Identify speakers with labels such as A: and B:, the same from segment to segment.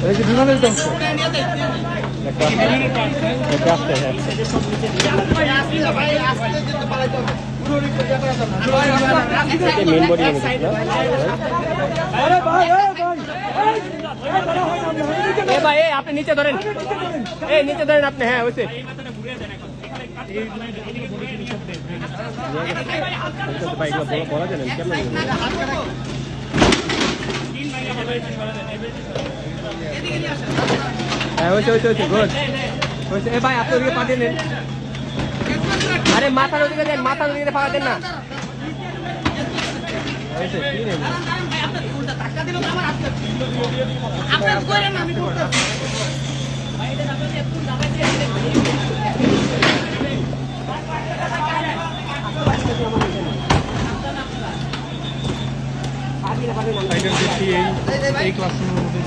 A: এই যে বিমানের অংশ
B: মেন বডি ভাই আপনি নিচে ধরেন, এই নিচে ধরেন আপনি। হ্যাঁ হয়েছে। বলা জানেন কেমন হ্যাঁ হয়েছে হয়েছে হয়েছে গুড হয়েছে। এ ভাই আপনি ওদিকে পাঠিয়ে নেন। আরে মাথার ওদিকে দেন, মাথার ওদিকে পাঠা দেন না। হয়েছে কি নেই
A: এই ক্লাসরুমের মধ্যে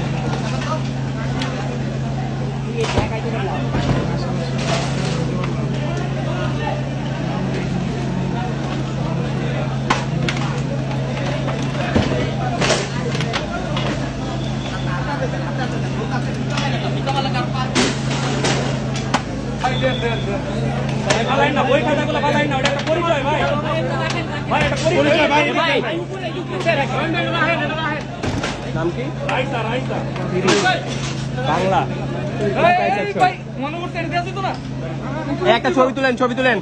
C: বই খাতাগুলো বাঁধাই না, ওটা একটা পরিচয় ভাই। ভাই এটা পরিচয় ভাই।
B: নাম কি?
C: রাইসা রাইসা
B: বাংলা।
C: ভাই মনে করতে এটা দিত না।
B: একটা ছবি তুলেন, ছবি তুলেন।